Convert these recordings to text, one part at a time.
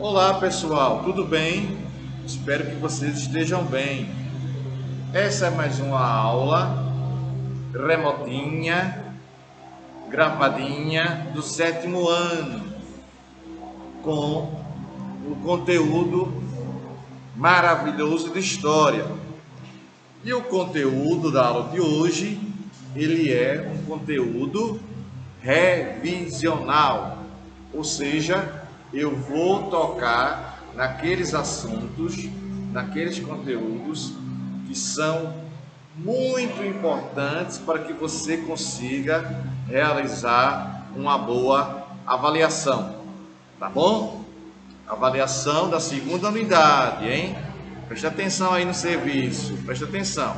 Olá pessoal, tudo bem? Espero que vocês estejam bem. Essa é mais uma aula remotinha, gravadinha do sétimo ano, com o conteúdo maravilhoso de história. E o conteúdo da aula de hoje, ele é um conteúdo revisional, ou seja, eu vou tocar naqueles assuntos, naqueles conteúdos que são muito importantes para que você consiga realizar uma boa avaliação, tá bom? Avaliação da segunda unidade, hein? Preste atenção aí no serviço, preste atenção.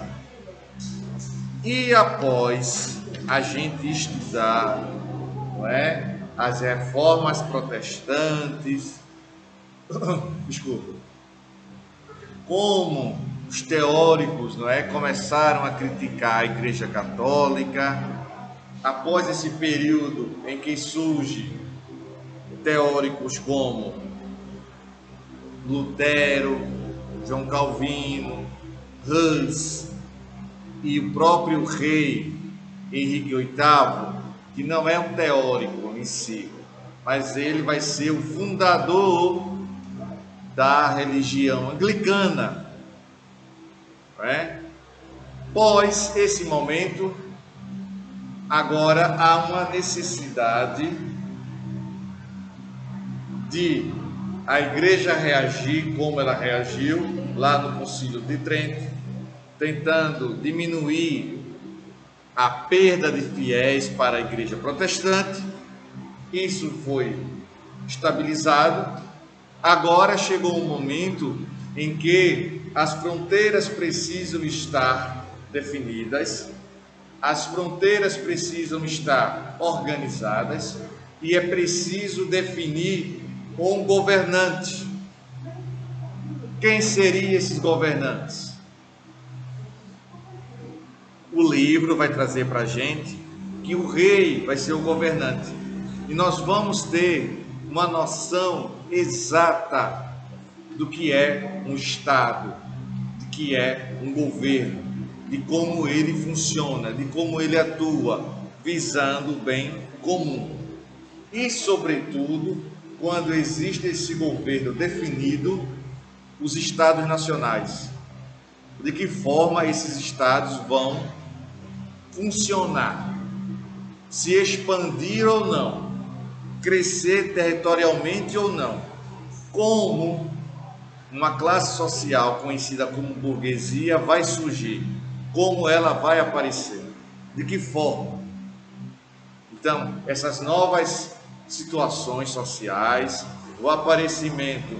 E após a gente estudar, não é, as reformas protestantes, desculpa, como os teóricos, não é, começaram a criticar a Igreja Católica, após esse período em que surgem teóricos como Lutero, João Calvino, Hus e o próprio rei Henrique VIII, que não é um teórico em si, mas ele vai ser o fundador da religião anglicana. Não é? Após esse momento, agora há uma necessidade de a igreja reagir como ela reagiu lá no Concílio de Trento, tentando diminuir a perda de fiéis para a igreja protestante. Isso foi estabilizado. Agora chegou um momento em que as fronteiras precisam estar definidas, as fronteiras precisam estar organizadas e é preciso definir um governante. Quem seriam esses governantes? O livro vai trazer para a gente que o rei vai ser o governante. E nós vamos ter uma noção exata do que é um Estado, de que é um governo, de como ele funciona, de como ele atua, visando o bem comum. E, sobretudo, quando existe esse governo definido, os Estados nacionais. De que forma esses Estados vão funcionar, se expandir ou não, crescer territorialmente ou não, como uma classe social conhecida como burguesia vai surgir, como ela vai aparecer, de que forma. Então, essas novas situações sociais, o aparecimento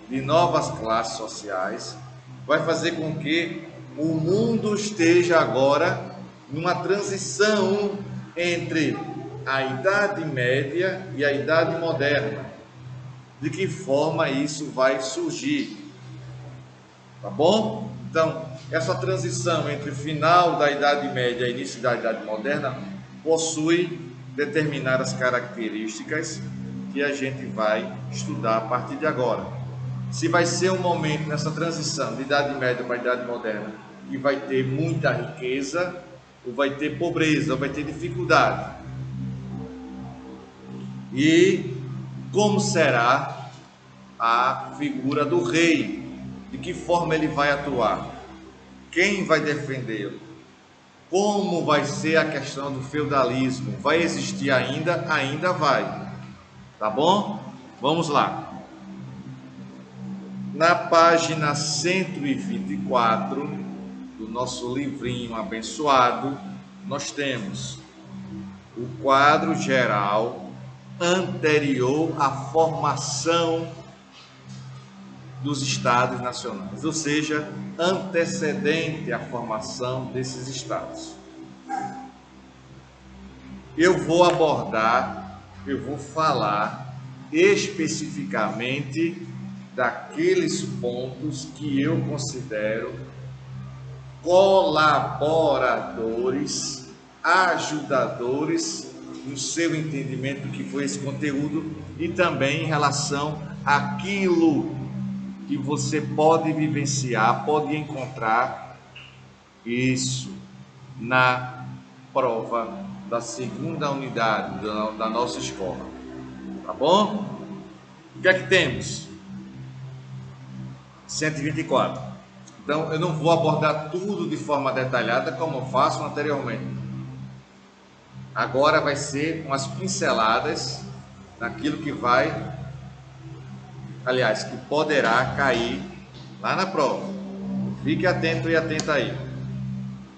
de novas classes sociais, vai fazer com que o mundo esteja agora numa transição entre a Idade Média e a Idade Moderna. De que forma isso vai surgir? Tá bom? Então, essa transição entre o final da Idade Média e início da Idade Moderna possui determinadas características que a gente vai estudar a partir de agora. Se vai ser um momento nessa transição de Idade Média para a Idade Moderna que vai ter muita riqueza, ou vai ter pobreza, ou vai ter dificuldade. E como será a figura do rei? De que forma ele vai atuar? Quem vai defendê-lo? Como vai ser a questão do feudalismo? Vai existir ainda? Ainda vai. Tá bom? Vamos lá. Na página 124 do nosso livrinho abençoado, nós temos o quadro geral anterior à formação dos Estados nacionais, ou seja, antecedente à formação desses Estados. Eu vou falar especificamente daqueles pontos que eu considero colaboradores, ajudadores no seu entendimento do que foi esse conteúdo e também em relação aquilo que você pode vivenciar, pode encontrar isso na prova da segunda unidade da nossa escola, tá bom? O que é que temos? 124. Então, eu não vou abordar tudo de forma detalhada como eu faço anteriormente. Agora vai ser umas pinceladas naquilo que vai, aliás, que poderá cair lá na prova. Fique atento e atenta aí.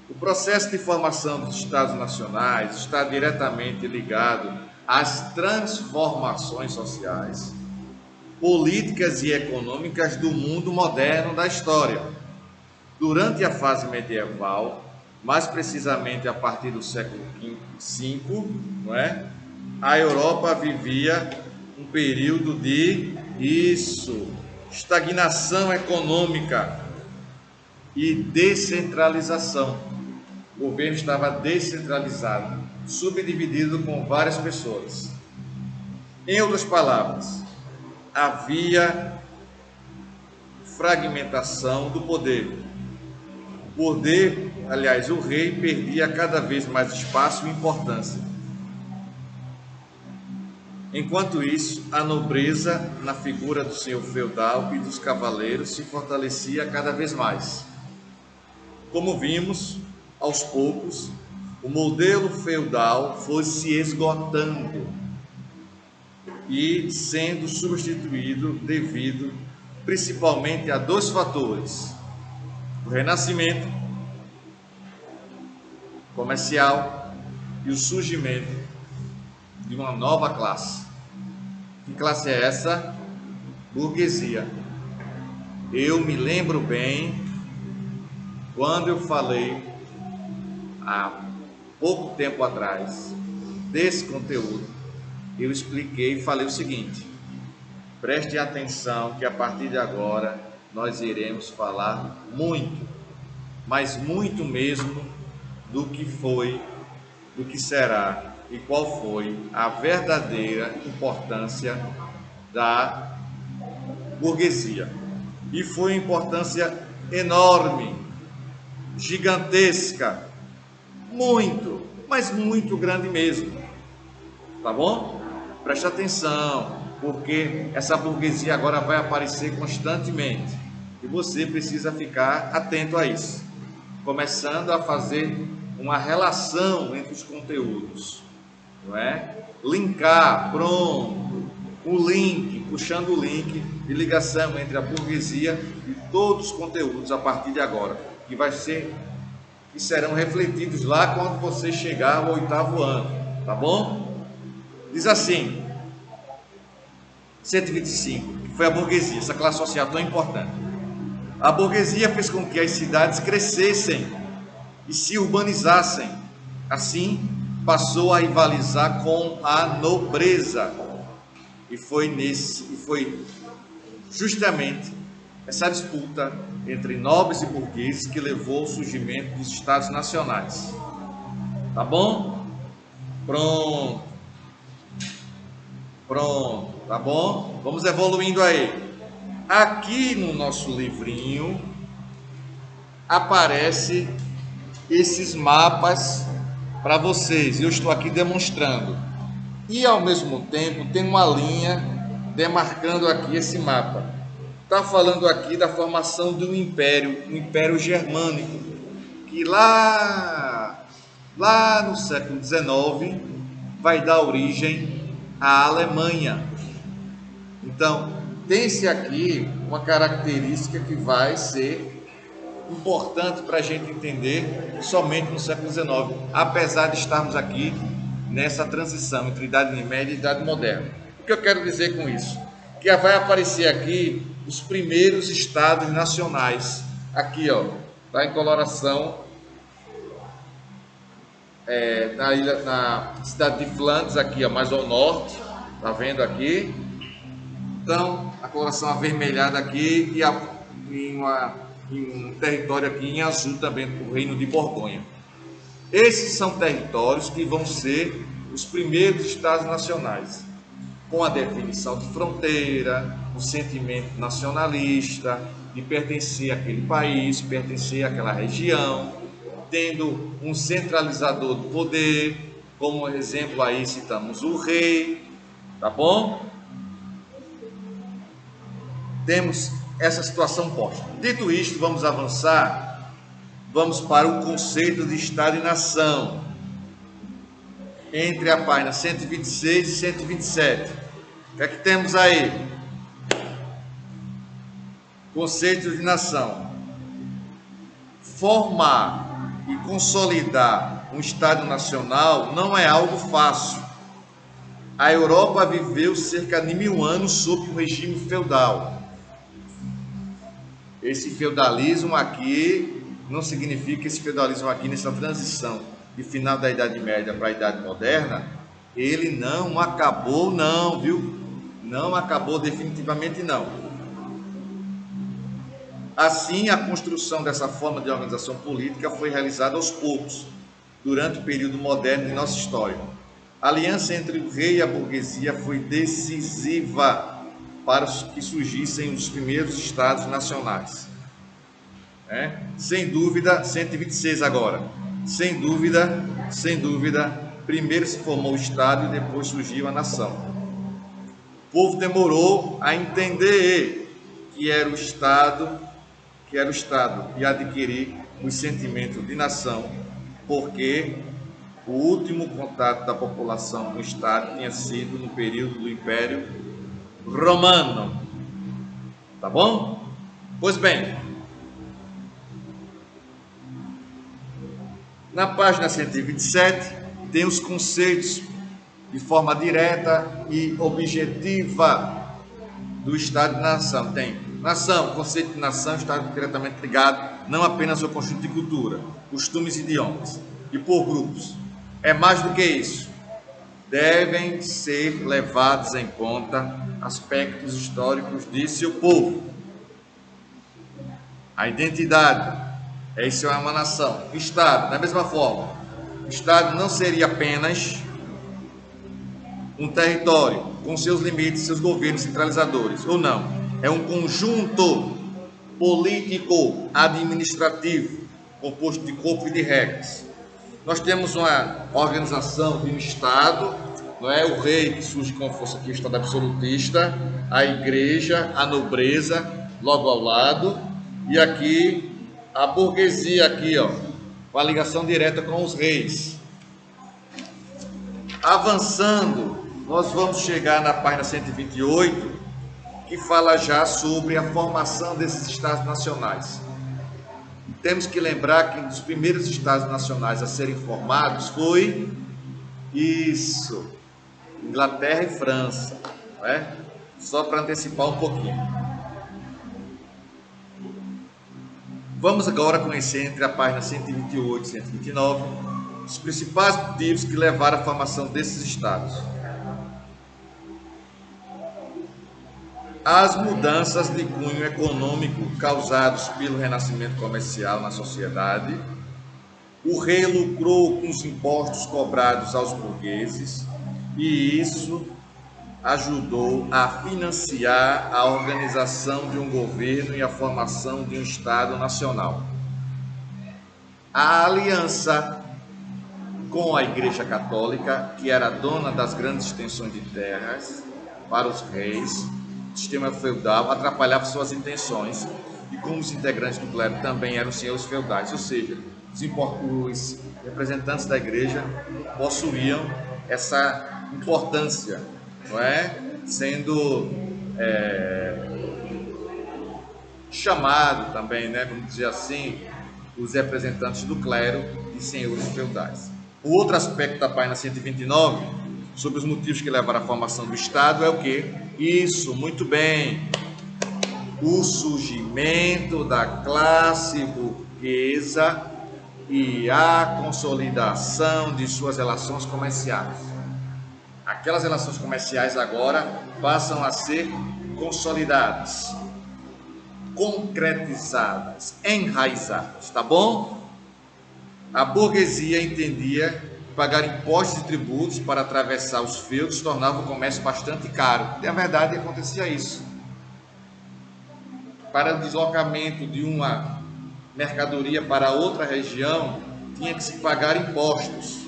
O processo de formação dos Estados nacionais está diretamente ligado às transformações sociais, políticas e econômicas do mundo moderno da história. Durante a fase medieval, mais precisamente a partir do século V, não é? A Europa vivia um período de estagnação econômica e descentralização. O governo estava descentralizado, subdividido com várias pessoas. Em outras palavras, havia fragmentação do poder. O rei perdia cada vez mais espaço e importância. Enquanto isso, a nobreza, na figura do senhor feudal e dos cavaleiros, se fortalecia cada vez mais. Como vimos, aos poucos, o modelo feudal foi se esgotando e sendo substituído devido principalmente a dois fatores: o renascimento comercial e o surgimento de uma nova classe. Que classe é essa? Burguesia. Eu me lembro bem quando eu falei há pouco tempo atrás desse conteúdo, eu expliquei e falei o seguinte: preste atenção que a partir de agora nós iremos falar muito, mas muito mesmo, do que foi, do que será e qual foi a verdadeira importância da burguesia. E foi uma importância enorme, gigantesca, muito, mas muito grande mesmo, tá bom? Preste atenção, porque essa burguesia agora vai aparecer constantemente e você precisa ficar atento a isso, começando a fazer uma relação entre os conteúdos, não é? Linkar, pronto, o link, puxando o link de ligação entre a burguesia e todos os conteúdos a partir de agora, que serão refletidos lá quando você chegar ao 8º ano, tá bom? Diz assim, 125, que foi a burguesia, essa classe social tão importante. A burguesia fez com que as cidades crescessem e se urbanizassem. Assim, passou a rivalizar com a nobreza. E foi justamente essa disputa entre nobres e burgueses que levou ao surgimento dos Estados nacionais. Tá bom? Pronto, tá bom? Vamos evoluindo aí. Aqui no nosso livrinho aparece esses mapas para vocês. Eu estou aqui demonstrando. E ao mesmo tempo tem uma linha demarcando aqui esse mapa. Está falando aqui da formação de um império, o Império Germânico, que lá no século XIX vai dar origem à Alemanha. Então, tem-se aqui uma característica que vai ser importante para a gente entender somente no século XIX, apesar de estarmos aqui nessa transição entre Idade Média e Idade Moderna. O que eu quero dizer com isso? Que vai aparecer aqui os primeiros estados nacionais. Aqui, ó, está em coloração na cidade de Flandres, aqui, ó, mais ao norte, tá vendo aqui? Então, a coloração avermelhada aqui e um território aqui em azul também, o Reino de Borgonha. Esses são territórios que vão ser os primeiros estados nacionais, com a definição de fronteira, o sentimento nacionalista, de pertencer àquele país, pertencer àquela região, tendo um centralizador do poder, como exemplo aí citamos o rei, tá bom? Temos essa situação posta. Dito isto, vamos avançar, vamos para o conceito de Estado e Nação, entre a página 126 e 127. O que é que temos aí? Conceito de nação. Formar e consolidar um Estado nacional não é algo fácil. A Europa viveu cerca de 1000 anos sob o regime feudal. Esse feudalismo aqui não significa que esse feudalismo aqui nessa transição de final da Idade Média para a Idade Moderna, ele não acabou não, viu? Não acabou definitivamente não. Assim, a construção dessa forma de organização política foi realizada aos poucos, durante o período moderno de nossa história. A aliança entre o rei e a burguesia foi decisiva para que surgissem os primeiros estados nacionais. Sem dúvida, 126 agora. Sem dúvida, primeiro se formou o Estado e depois surgiu a nação. O povo demorou a entender que era o Estado e adquirir o sentimento de nação, porque o último contato da população com o Estado tinha sido no período do Império Romano. Tá bom? Pois bem, na página 127 tem os conceitos de forma direta e objetiva do Estado e nação. Tem nação, conceito de nação está diretamente ligado não apenas ao conjunto de cultura, costumes e idiomas, e por grupos. É mais do que isso. Devem ser levados em conta aspectos históricos de seu povo. A identidade, isso é uma nação. O Estado, da mesma forma, o Estado não seria apenas um território com seus limites, seus governos centralizadores, ou não. É um conjunto político administrativo composto de corpo e de regras. Nós temos uma organização de um Estado, não é? O rei, que surge como força aqui, o Estado absolutista, a igreja, a nobreza, logo ao lado, e aqui a burguesia, aqui, ó, com a ligação direta com os reis. Avançando, nós vamos chegar na página 128, que fala já sobre a formação desses Estados nacionais. Temos que lembrar que um dos primeiros Estados nacionais a serem formados foi isso, Inglaterra e França, não é? Só para antecipar um pouquinho. Vamos agora conhecer, entre a página 128 e 129, os principais motivos que levaram à formação desses estados. As mudanças de cunho econômico causadas pelo renascimento comercial na sociedade, o rei lucrou com os impostos cobrados aos burgueses e isso ajudou a financiar a organização de um governo e a formação de um Estado nacional. A aliança com a Igreja Católica, que era dona das grandes extensões de terras para os reis, o sistema feudal atrapalhava suas intenções, e como os integrantes do clero também eram senhores feudais, ou seja, os representantes da igreja possuíam essa importância, não é? Sendo chamado também, né, vamos dizer assim, os representantes do clero e senhores feudais. O outro aspecto da página 129, sobre os motivos que levaram à formação do Estado, é o quê? Isso, muito bem, o surgimento da classe burguesa e a consolidação de suas relações comerciais. Aquelas relações comerciais agora passam a ser consolidadas, concretizadas, enraizadas, tá bom? A burguesia entendia pagar impostos e tributos para atravessar os feudos tornava o comércio bastante caro. E a verdade acontecia isso. Para o deslocamento de uma mercadoria para outra região, tinha que se pagar impostos,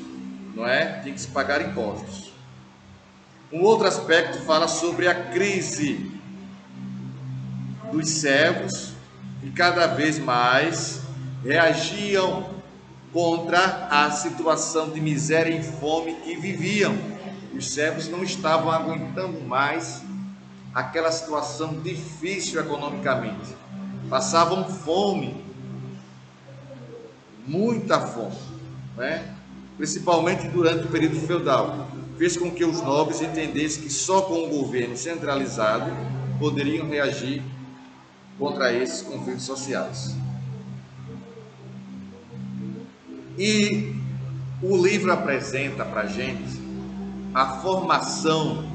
não é? Tinha que se pagar impostos. Um outro aspecto fala sobre a crise dos servos, que cada vez mais reagiam contra a situação de miséria e fome que viviam. Os servos não estavam aguentando mais aquela situação difícil economicamente. Passavam fome, muita fome, né? Principalmente durante o período feudal. Fez com que os nobres entendessem que só com um governo centralizado poderiam reagir contra esses conflitos sociais. E o livro apresenta para a gente a formação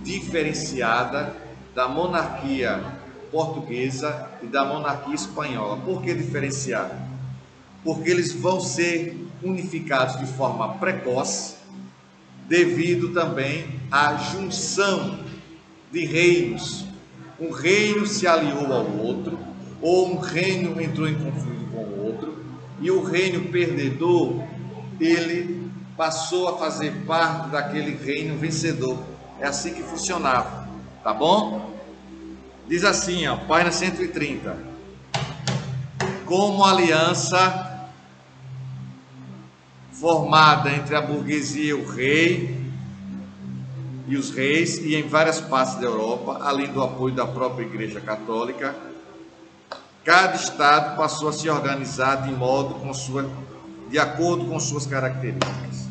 diferenciada da monarquia portuguesa e da monarquia espanhola. Por que diferenciada? Porque eles vão ser unificados de forma precoce, devido também à junção de reinos. Um reino se aliou ao outro, ou um reino entrou em conflito com o outro, e o reino perdedor, ele passou a fazer parte daquele reino vencedor. É assim que funcionava, tá bom? Diz assim, ó, página 130. Como aliança formada entre a burguesia e o rei e os reis, e em várias partes da Europa, além do apoio da própria Igreja Católica, cada estado passou a se organizar de acordo com suas características.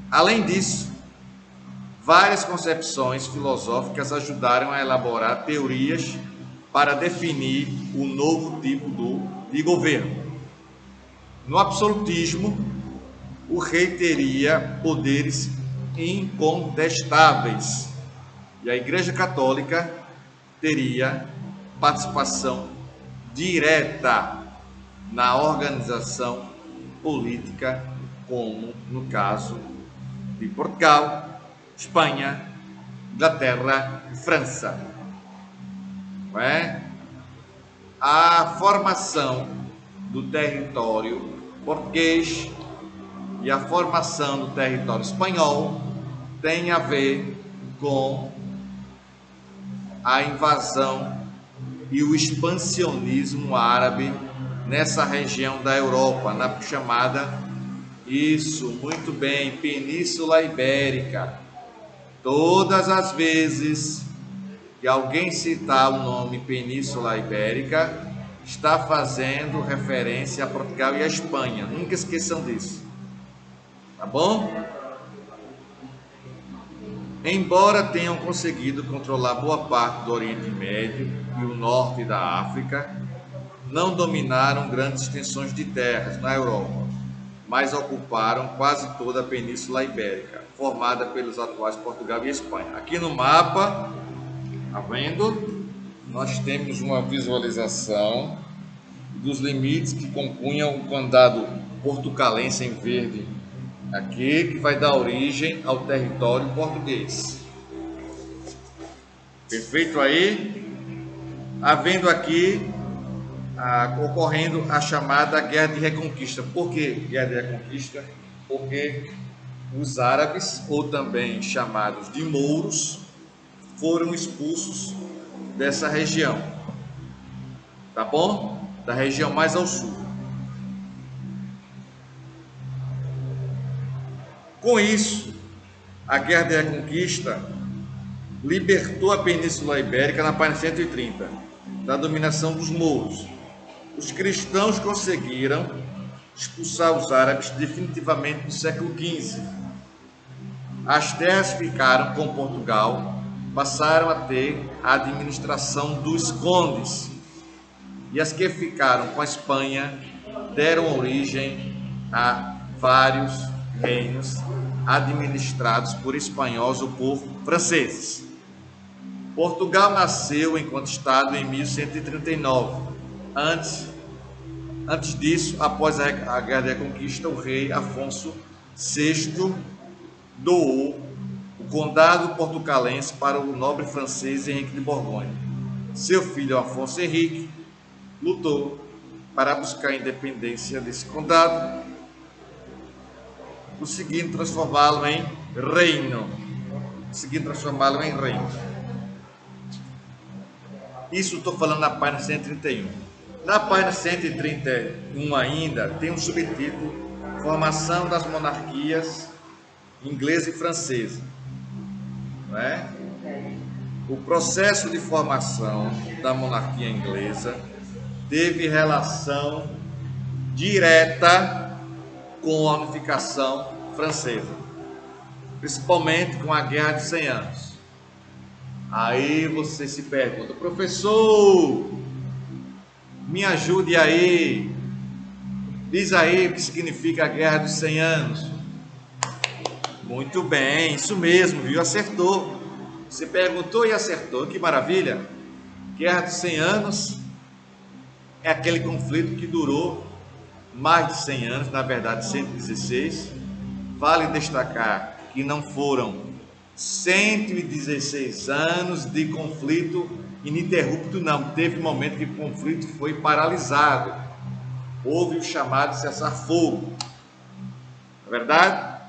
Além disso, várias concepções filosóficas ajudaram a elaborar teorias para definir o novo tipo de governo. No absolutismo, o rei teria poderes incontestáveis e a Igreja Católica teria participação direta na organização política, como no caso de Portugal, Espanha, Inglaterra e França. Não é? A formação do território português e a formação do território espanhol tem a ver com a invasão e o expansionismo árabe nessa região da Europa, na chamada, isso, muito bem, Península Ibérica. Todas as vezes que alguém citar o nome Península Ibérica, está fazendo referência a Portugal e a Espanha. Nunca esqueçam disso. Tá bom? Embora tenham conseguido controlar boa parte do Oriente Médio e o norte da África, não dominaram grandes extensões de terras na Europa, mas ocuparam quase toda a Península Ibérica, formada pelos atuais Portugal e Espanha. Aqui no mapa, tá vendo? Nós temos uma visualização dos limites que compunham o condado portucalense em verde aqui, que vai dar origem ao território português. Perfeito aí? Havendo aqui, ocorrendo a chamada Guerra de Reconquista. Por que Guerra de Reconquista? Porque os árabes, ou também chamados de mouros, foram expulsos dessa região. Tá bom? Da região mais ao sul. Com isso, a Guerra de Reconquista libertou a Península Ibérica na página 130, da dominação dos mouros. Os cristãos conseguiram expulsar os árabes definitivamente no século XV. As terras ficaram com Portugal, passaram a ter a administração dos condes, e as que ficaram com a Espanha deram origem a vários reinos administrados por espanhóis ou por franceses. Portugal nasceu enquanto Estado em 1139. Antes disso, após a Guerra da Reconquista, o rei Afonso VI doou o condado portucalense para o nobre francês Henrique de Borgonha. Seu filho Afonso Henrique lutou para buscar a independência desse condado, conseguindo transformá-lo em reino. Isso estou falando na página 131. Na página 131 ainda tem um subtítulo: Formação das monarquias inglesa e francesa. Não é? O processo de formação da monarquia inglesa teve relação direta com a unificação francesa, principalmente com a Guerra de 100 Anos. Aí você se pergunta: professor, me ajude aí, diz aí o que significa a Guerra dos 100 Anos. Muito bem, isso mesmo, viu? Acertou. Você perguntou e acertou, que maravilha. Guerra dos 100 Anos é aquele conflito que durou mais de 100 anos, na verdade 116. Vale destacar que não foram 116 anos de conflito ininterrupto, não. Teve momento que o conflito foi paralisado. Houve o chamado cessar-fogo. Não é verdade?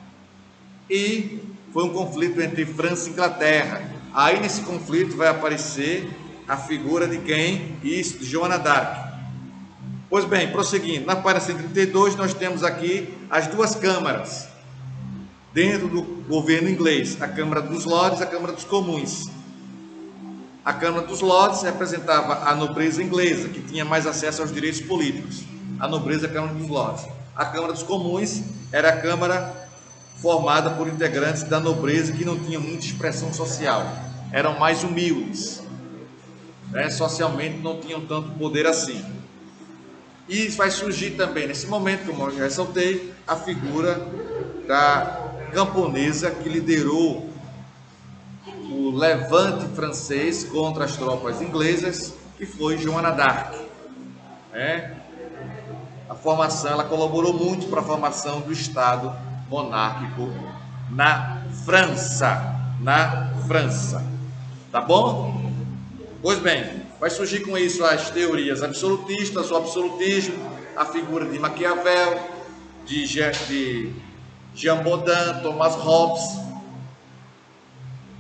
E foi um conflito entre França e Inglaterra. Aí nesse conflito vai aparecer a figura de quem? Isso, de Joana d'Arc. Pois bem, prosseguindo, na página 132 nós temos aqui as duas câmaras dentro do governo inglês, a Câmara dos Lordes e a Câmara dos Comuns. A Câmara dos Lordes representava a nobreza inglesa, que tinha mais acesso aos direitos políticos. A nobreza, a Câmara dos Lordes. A Câmara dos Comuns era a Câmara formada por integrantes da nobreza que não tinham muita expressão social, eram mais humildes, né? Socialmente não tinham tanto poder assim. E vai surgir também nesse momento, como eu já ressaltei, a figura da camponesa que liderou o levante francês contra as tropas inglesas, que foi Joana d'Arc. A formação, ela colaborou muito para a formação do Estado monárquico na França. Tá bom? Pois bem, vai surgir com isso as teorias absolutistas, o absolutismo, a figura de Maquiavel, de Jean Bodin, Thomas Hobbes,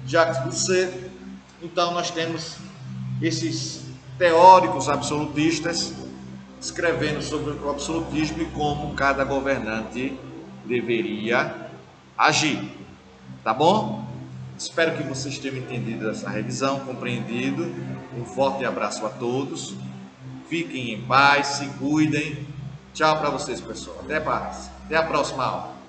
Jacques Rousseau. Então nós temos esses teóricos absolutistas escrevendo sobre o absolutismo e como cada governante deveria agir. Tá bom? Espero que vocês tenham entendido essa revisão, compreendido. Um forte abraço a todos. Fiquem em paz, se cuidem. Tchau para vocês, pessoal. Até a próxima aula.